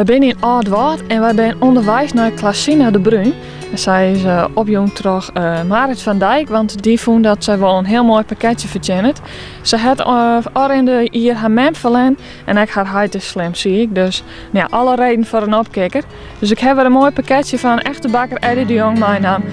wij zijn in Oud-Waard en wij zijn onderwijs naar Klasina de Bruin. En zij is opjong terug Marit van Dijk, want die vond dat zij wel een heel mooi pakketje verdient. Ze had al in de hier haar mem verlend en ik haar huid is slim, zie ik. Dus ja, alle reden voor een opkikker. Dus ik heb er een mooi pakketje van echte bakker Eddie de Jong, mijn naam.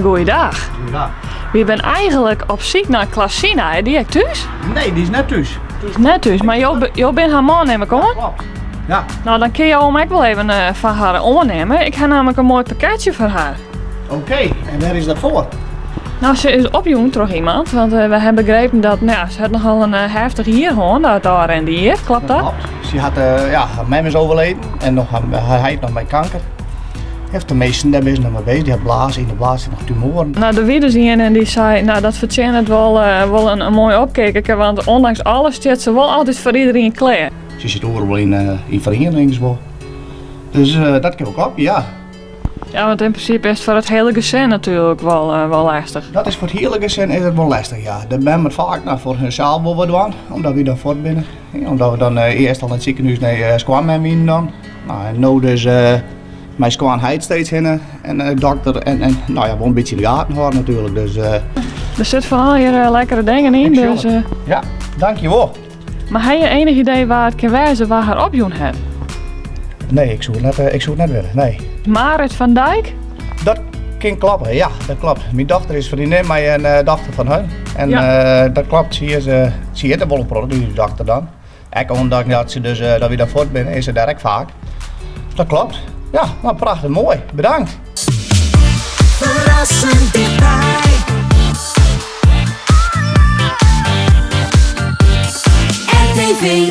Goeiedag. Goeiedag. We zijn eigenlijk op zoek naar Klasina, hè? Die ik thuis? Nee, die is net thuis. Die is net thuis, maar jou bent haar man, neem ik aan? Klopt. Ja. Nou, dan kun je hem ook wel even van haar aannemen. Ik heb namelijk een mooi pakketje voor haar. Oké, en waar is dat voor? Nou, ze is opjong toch iemand, want we hebben begrepen dat ze had nogal een heftig hier gewoon, dat daar en die hier, klopt dat? Klopt. Ze had, haar mem is overleden en nog, hij heeft nog met kanker. Heeft de meesten daar best nog mee bezig, die had blazen in de blaas en nog tumoren. Nou, de wie zien en die zei, nou dat verdient het wel een mooi opkijken, want ondanks alles zit ze wel altijd voor iedereen klaar. Ze zit overal in verenigingen. Dus dat kan ook op, ja. Ja, want in principe is het voor het hele gezin natuurlijk wel lastig. Dat is voor het hele gezin is het wel lastig, ja. Dan ben we vaak voor hun zaal wat doen, omdat we daar voort binnen. Omdat we dan eerst al in het ziekenhuis naar Squam hebben dan. Nou, en nu dus mijn Squam heet steeds heen en de dokter en nou ja, wel een beetje in de gaten houden natuurlijk. Dus, er zit van al hier lekkere dingen in, dus... Ja, dankjewel. Maar heb je enig idee waar het kan wijzen waar haar opjoen heeft? Nee, ik zoek het net weer, nee. Marit van Dijk? Dat kan kloppen, ja, dat klopt. Mijn dochter is vriendin met een dochter van hun. En dat klopt, zie je de bollenproduct, die dochter dan. Ik omdat dat ze dus, dat we daar voort binnen, is ze daar ook vaak. Dat klopt. Ja, nou prachtig, mooi. Bedankt. Verrassend dichtbij. RTV